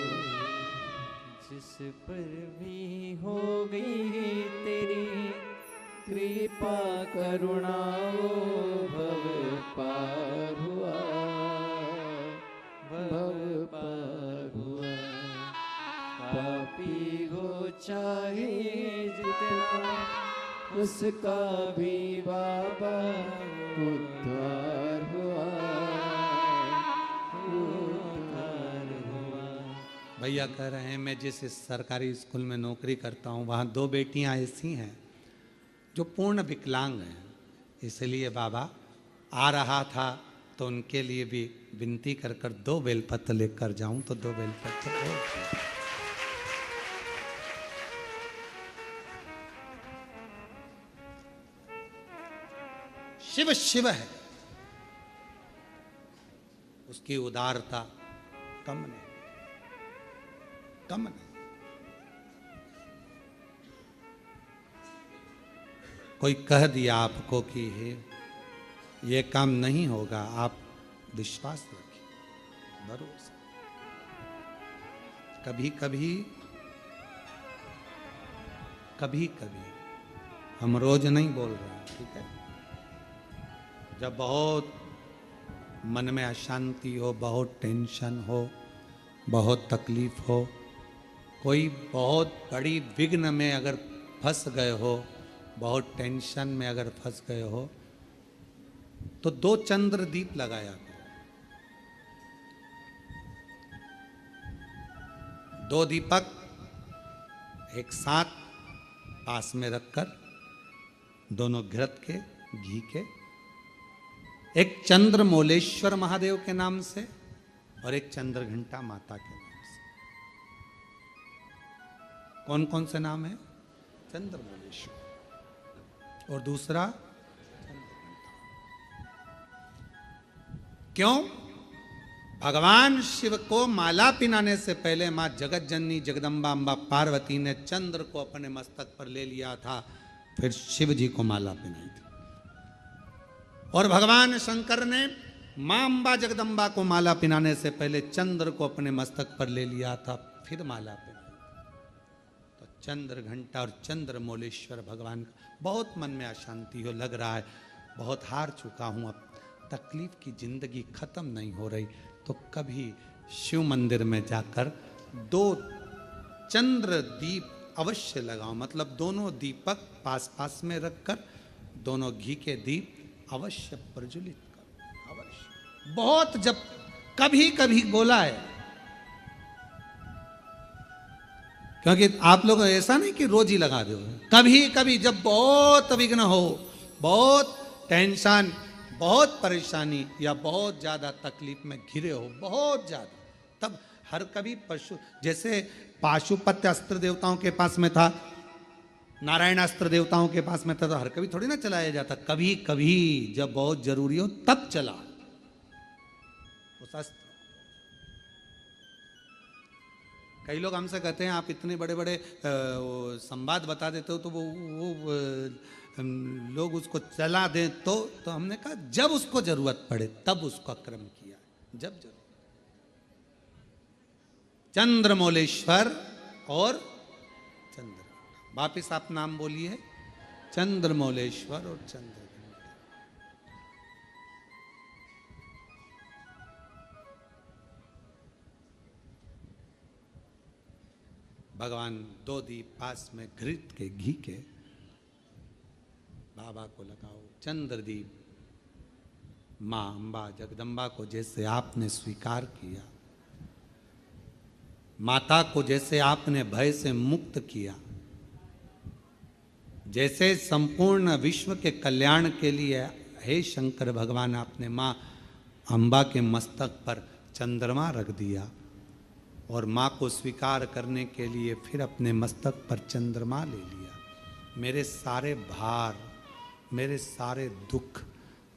जिस पर भी हो गई तेरी कृपा करुणाओ भव पार हुआ, भव पार हुआ। पापी हो चाहे जितना, उसका भी बाबा उद्धार हुआ, उद्धार हुआ। भैया कह रहे हैं मैं जिस सरकारी स्कूल में नौकरी करता हूँ वहाँ 2 बेटियाँ ऐसी हैं जो पूर्ण विकलांग हैं, इसलिए बाबा आ रहा था तो उनके लिए भी विनती कर कर 2 बेलपत्र लेकर जाऊं तो 2 बेलपत्र। शिव शिव है, उसकी उदारता कम नहीं, कम नहीं। कोई कह दिया आपको कि ये काम नहीं होगा, आप विश्वास रखिए, भरोसा। कभी कभी कभी कभी हम रोज नहीं बोल रहे हैं, ठीक है, जब बहुत मन में अशांति हो, बहुत टेंशन हो, बहुत तकलीफ हो, कोई बहुत बड़ी विघ्न में अगर फंस गए हो, बहुत टेंशन में अगर फंस गए हो, तो 2 चंद्र दीप लगाया करो। 2 दीपक एक साथ पास में रखकर, दोनों घृत के, घी के, एक चंद्र मोलेश्वर महादेव के नाम से और एक चंद्र घंटा माता के नाम से। कौन कौन से नाम है? चंद्र मोलेश्वर और दूसरा चंद्र घंटा। क्यों? भगवान शिव को माला पिनाने से पहले मां जगत जननी जगदम्बा अम्बा पार्वती ने चंद्र को अपने मस्तक पर ले लिया था, फिर शिव जी को माला पिनाई थी। और भगवान शंकर ने मां अम्बा जगदम्बा को माला पिनाने से पहले चंद्र को अपने मस्तक पर ले लिया था, फिर माला पिनाई। तो चंद्र घंटा और चंद्र मोलेश्वर भगवान का। बहुत मन में अशांति हो, लग रहा है बहुत हार चुका हूं, अब तकलीफ की जिंदगी खत्म नहीं हो रही, तो कभी शिव मंदिर में जाकर 2 चंद्र दीप अवश्य लगाओ। मतलब दोनों दीपक पास पास में रखकर दोनों घी के दीप अवश्य प्रज्वलित करो, अवश्य। बहुत जब कभी कभी बोला है, क्योंकि आप लोग ऐसा नहीं कि रोज ही लगा दो, कभी कभी जब बहुत विघ्न हो, बहुत टेंशन, बहुत परेशानी या बहुत ज्यादा तकलीफ में घिरे हो, बहुत ज्यादा, तब हर कभी पशु, जैसे पाशुपत्य अस्त्र देवताओं के पास में था, नारायण अस्त्र देवताओं के पास में था, तो हर कभी थोड़ी ना चलाया जाता, कभी कभी जब बहुत जरूरी हो तब चला उस अस्त्र। कई लोग हमसे कहते हैं आप इतने बड़े बड़े संवाद बता देते हो तो वो लोग उसको चला दें, तो हमने कहा जब उसको जरूरत पड़े तब उसका क्रम किया, जब जरूरत। चंद्रमौलेश्वर और चंद्र, वापिस आप नाम बोलिए, चंद्रमौलेश्वर और चंद्र। भगवान 2 दीप पास में घृत के, घी के बाबा को लगाओ। चंद्र दीप मां अम्बा जगदम्बा को जैसे आपने स्वीकार किया, माता को जैसे आपने भय से मुक्त किया, जैसे संपूर्ण विश्व के कल्याण के लिए हे शंकर भगवान आपने मां अम्बा के मस्तक पर चंद्रमा रख दिया, और मां को स्वीकार करने के लिए फिर अपने मस्तक पर चंद्रमा ले लिया। मेरे सारे भार, मेरे सारे दुख,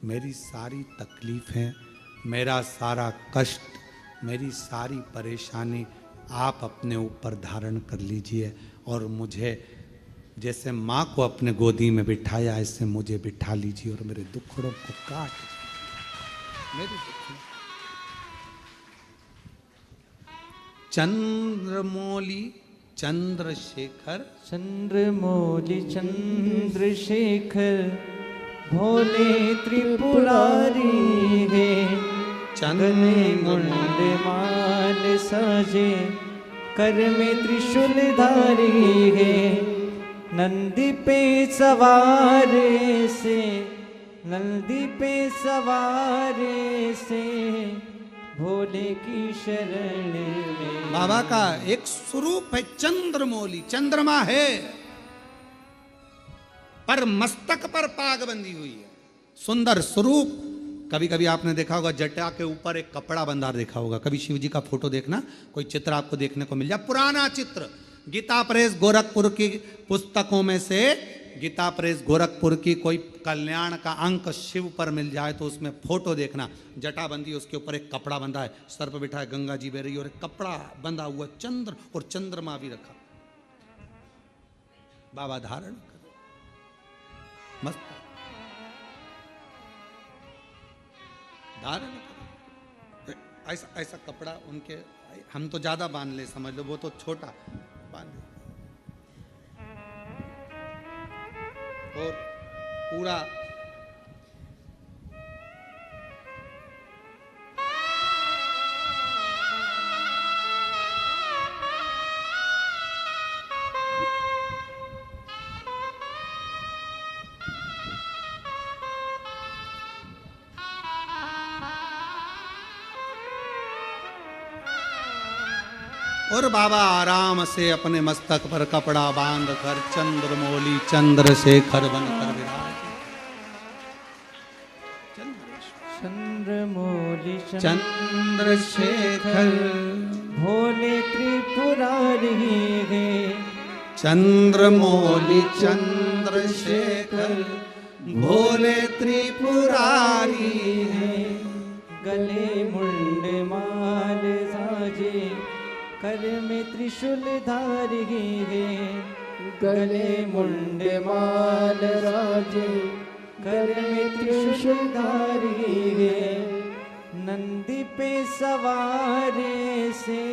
मेरी सारी तकलीफें, मेरा सारा कष्ट, मेरी सारी परेशानी आप अपने ऊपर धारण कर लीजिए, और मुझे जैसे माँ को अपने गोदी में बिठाया ऐसे मुझे बिठा लीजिए, और मेरे दुखड़ों को काट मेरे दुख। चंद्रमौली चंद्रशेखर चंद्रमौलि चंद्रशेखर भोले त्रिपुरारी है गले मुंड माल साजे कर में त्रिशूल धारी है नंदी पे सवारे से नंदी पे सवारे से भोले की शरण में। बाबा का एक स्वरूप है चंद्रमौली, चंद्रमा है पर मस्तक पर पाग बंधी हुई है, सुंदर स्वरूप। कभी कभी आपने देखा होगा जटा के ऊपर एक कपड़ा बंधा देखा होगा, कभी शिव जी का फोटो देखना, कोई चित्र आपको देखने को मिल जाए, पुराना चित्र, गीता प्रेस गोरखपुर की पुस्तकों में से गीता प्रेस गोरखपुर की कोई कल्याण का अंक शिव पर मिल जाए तो उसमें फोटो देखना, जटा बंदी, उसके ऊपर एक कपड़ा बंधा है, सर पर बिठा है गंगा जी बह रही है और एक कपड़ा बंधा हुआ चंद्र और चंद्रमा भी रखा, बाबा धारण करो, मस्त धारण करो। ऐसा ऐसा कपड़ा उनके, हम तो ज्यादा बांध ले समझ लो, वो तो छोटा बांध और पूरा और बाबा आराम से अपने मस्तक पर कपड़ा बांध कर चंद्रमौली चंद्रशेखर बनकर विराज। चंद्रमौलि चंद्रशेखर भोले त्रिपुरारी है चंद्रमौली चंद्रशेखर भोले त्रिपुरारी है गले मुंड माल साजे कर में त्रिशूल धारी है गले मुंड माल राजे कर में त्रिशूल धारी है नंदी पे सवारे से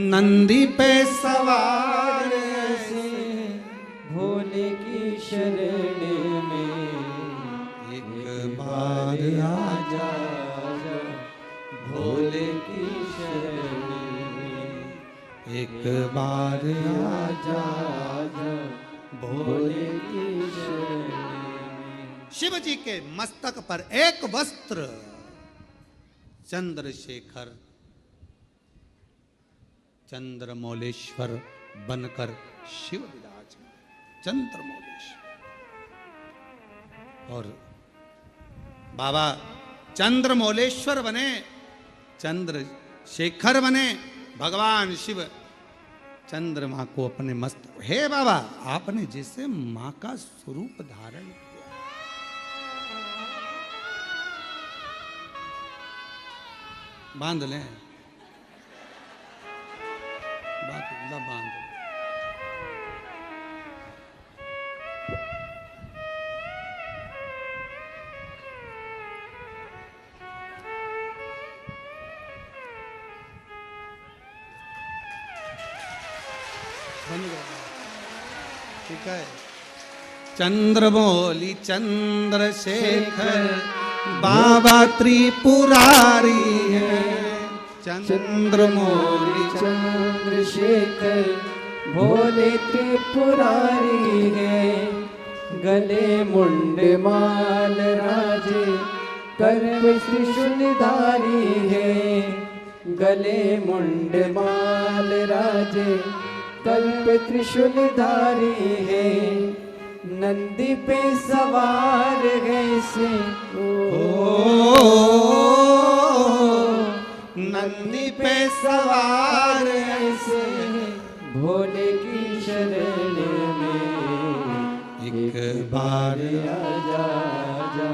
नंदी पे सवार से भोले की शरण में एक बार आजा भोले की शरण में एक बार आजा भोले की शरण में। शिव जी के मस्तक पर एक वस्त्र चंद्रशेखर चंद्रमौलेश्वर बनकर शिव विराजमान, चंद्रमौलेश्वर। और बाबा चंद्रमौलेश्वर बने, चंद्रशेखर बने, भगवान शिव चंद्रमा को अपने मस्त, हे बाबा आपने जैसे मां का स्वरूप धारण किया, बांध लें बांध लें। ठीक है। चंद्रमौली चंद्रशेखर बाबा त्रिपुरारी है चंद्रमौली चंद्रशेखर भोले त्रिपुरारी है गले मुंड माल राजे कर त्रिशूल धारी है गले मुंड माल राजे कल्प त्रिशूल धारी है नंदी पे सवार है से नंदी पे सवार ऐसे भोले की शरण में एक बार आजा आजा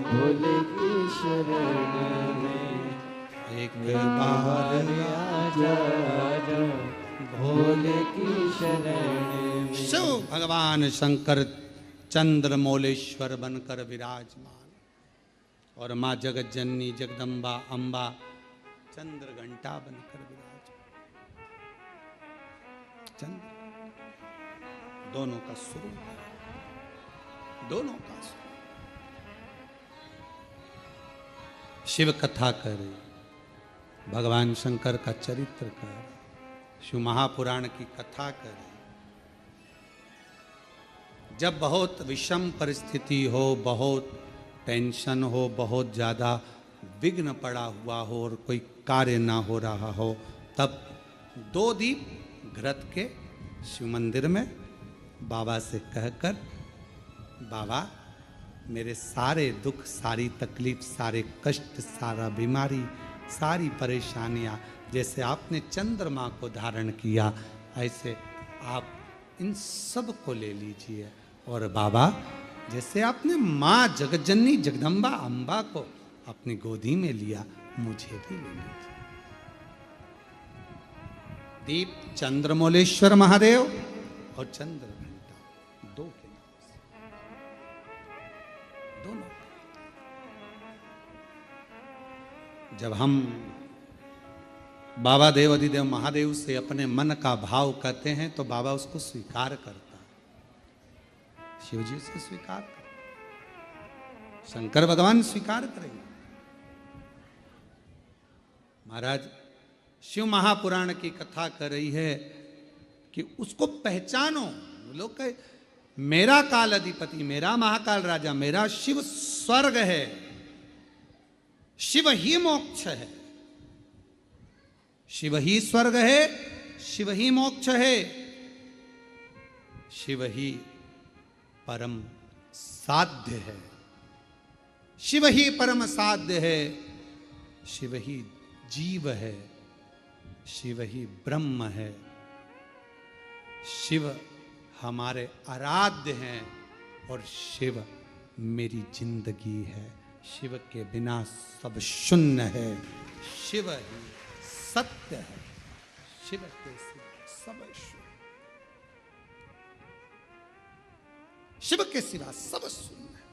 भोले की शरण में एक बार आजा आजा भोले की शरण में। शिव भगवान शंकर चंद्रमौलेश्वर बनकर विराजमान और माँ जगत जननी जगदम्बा अम्बा चंद्र घंटा बनकर विराज। चंद्र दोनों का स्वरूप है, दोनों का स्वरूप। शिव कथा करे, भगवान शंकर का चरित्र कर, शिव महापुराण की कथा करे। जब बहुत विषम परिस्थिति हो, बहुत टेंशन हो, बहुत ज़्यादा विघ्न पड़ा हुआ हो और कोई कार्य ना हो रहा हो, तब 2 दीप घृत के शिव मंदिर में बाबा से कहकर, बाबा मेरे सारे दुख, सारी तकलीफ, सारे कष्ट, सारा बीमारी, सारी परेशानियाँ, जैसे आपने चंद्रमा को धारण किया ऐसे आप इन सब को ले लीजिए। और बाबा जैसे आपने माँ जगज्जननी जगदम्बा अम्बा को अपनी गोदी में लिया, मुझे भी ले लीजिए। दीप चंद्रमौलेश्वर महादेव और चंद्र घंटा 2 के नाम से, दोनों। जब हम बाबा देव अधिदेव महादेव से अपने मन का भाव कहते हैं तो बाबा उसको स्वीकार करता है। शिव जी से स्वीकार कर, शंकर भगवान स्वीकार करेंगे। महाराज शिव महापुराण की कथा कर रही है कि उसको पहचानो। लोग कहे मेरा काल अधिपति, मेरा महाकाल राजा, मेरा शिव स्वर्ग है, शिव ही मोक्ष है, शिव ही स्वर्ग है, शिव ही मोक्ष है, शिव ही परम साध्य है, शिव ही परम साध्य है, शिव ही जीव है, शिव ही ब्रह्म है, शिव हमारे आराध्य हैं और शिव मेरी जिंदगी है। शिव के बिना सब शून्य है, शिव ही सत्य है, शिव के सिवा सब शून्य, शिव के सिवा सब शून्य है।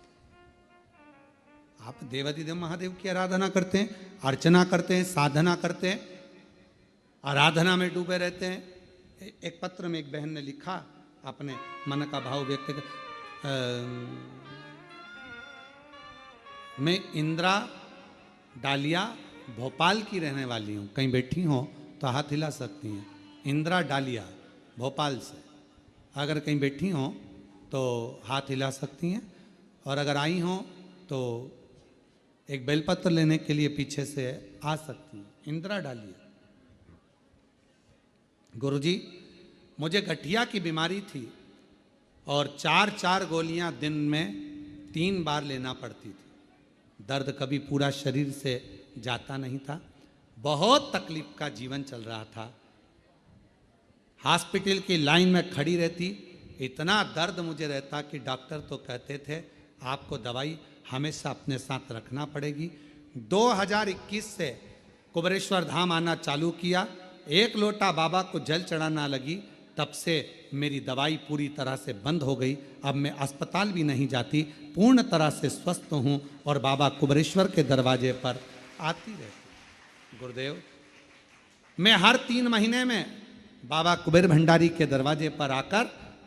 आप देवाधिदेव महादेव की आराधना करते हैं, अर्चना करते हैं, साधना करते हैं, आराधना में डूबे रहते हैं। एक पत्र में एक बहन ने लिखा, अपने मन का भाव व्यक्त कर, मैं इंदिरा डालिया भोपाल की रहने वाली हूँ, कहीं बैठी हो तो हाथ हिला सकती हैं। इंदिरा डालिया भोपाल से अगर कहीं बैठी हो तो हाथ हिला सकती हैं, और अगर आई हो तो एक बेलपत्र लेने के लिए पीछे से आ सकती हैं। इंदिरा डालिया, गुरुजी मुझे गठिया की बीमारी थी और 4-4 गोलियां दिन में 3 बार लेना पड़ती थी। दर्द कभी पूरा शरीर से जाता नहीं था, बहुत तकलीफ का जीवन चल रहा था। हॉस्पिटल की लाइन में खड़ी रहती, इतना दर्द मुझे रहता कि डॉक्टर तो कहते थे आपको दवाई हमेशा अपने साथ रखना पड़ेगी। 2021 से कुबेरेश्वर धाम आना चालू किया, 1 लोटा बाबा को जल चढ़ाना लगी, तब से मेरी दवाई पूरी तरह से बंद हो गई। अब मैं अस्पताल भी नहीं जाती, पूर्ण तरह से स्वस्थ हूँ और बाबा कुबेरेश्वर के दरवाजे पर आती रहती। गुरुदेव मैं हर 3 महीने में बाबा कुबेर भंडारी के दरवाजे पर आकर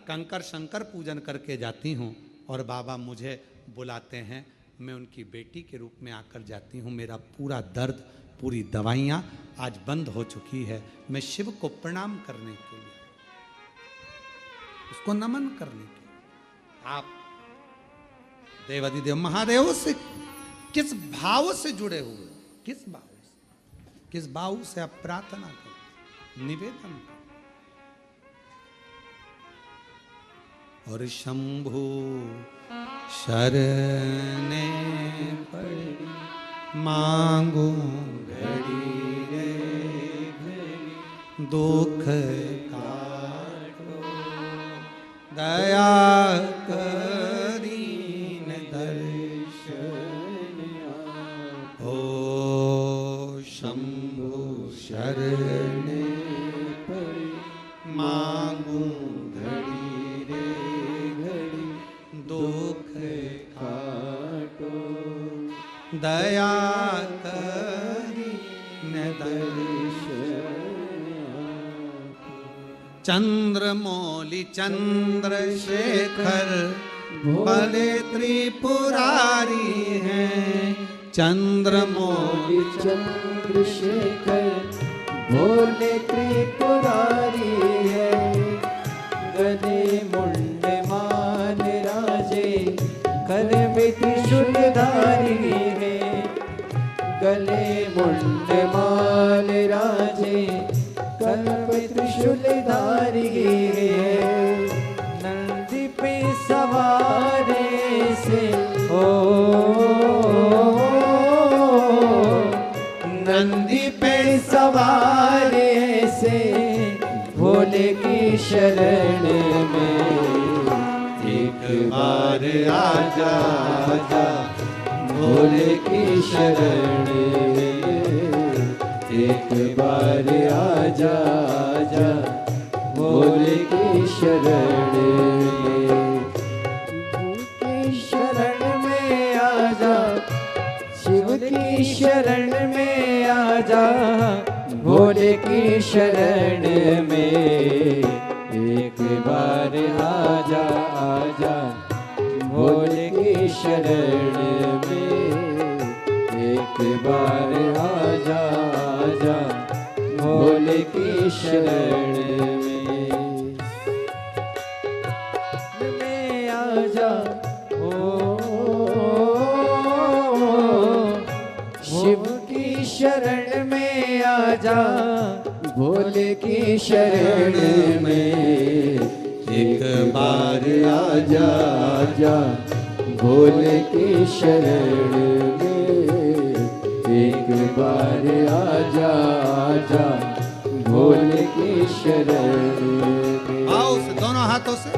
कंकर शंकर पूजन करके जाती हूँ और बाबा मुझे बुलाते हैं, मैं उनकी बेटी के रूप में आकर जाती हूँ। मेरा पूरा दर्द, पूरी दवाइयाँ आज बंद हो चुकी है। मैं शिव को प्रणाम करने के लिए, उसको नमन करने के लिए, आप देवाधिदेव महादेव से किस भाव से जुड़े हुए, किस भाव से आप प्रार्थना करो, निवेदन करो। और शंभु शरणे पड़ी मांगू घड़ी रे घड़ी, दुख काटो दया करीन दर्शन हो। शंभु शरणे पड़ी मांगू घड़ी रे घड़ी, दुख काटो दया करीन दर्शन चंद्रमौली चंद्रशेखर भोले त्रिपुरारी हैं। चंद्रमौली चंद्रशेखर भोले त्रिपुरारी है। गले मुंड माल राजे कर में त्रिशूलधारी है। गले मुंड माल राजे कर में त्रिशूलधारी है। नंदी पे सवारे से हो नंदी पे सवारे से भोले की शरण में एक बार आजा आजा भोले की शरण में एक बार आजा आजा भोले की शरण में। की शरण में आजा शिव की शरण में आजा भोले की शरण में एक बार आजा आजा भोले की शरण में एक बार आजा आजा भोले की शरण में आजा ओ शिव की शरण में आजा भोले की शरण में एक बार आजा आजा भोले की शरण में एक बार आजा आजा भोले की शरण में। आओ से दोनों हाथों से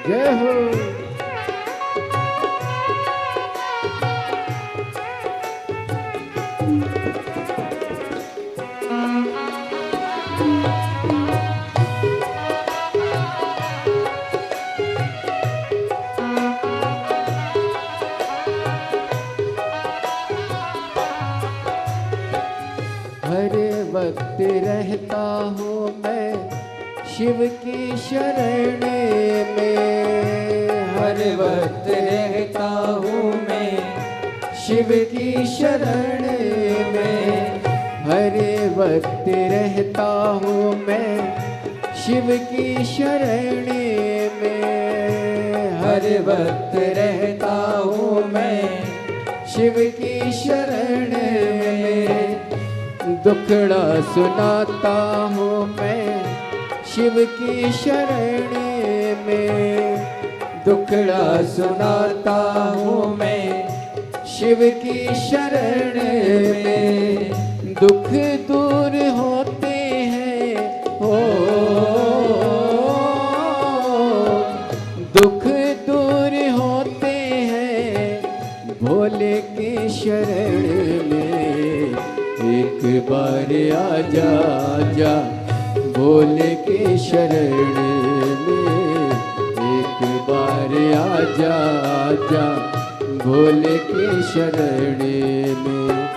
जय हो। हर वक्त रहता हूँ मैं शिव की शरण में। हर वक्त रहता हूँ मैं शिव की शरण में। हर वक्त रहता हूँ मैं शिव की शरण में। हर वक्त रहता हूँ मैं शिव की शरण में। दुखड़ा सुनाता हूँ मैं शिव की शरण में। दुखड़ा सुनाता हूँ मैं शिव की शरण में। दुख दूर होते हैं हो दुख दूर होते हैं भोले की शरण में। एक बार आजा आजा भोले की शरण में। एक बार आजा आजा भोले की शरण में।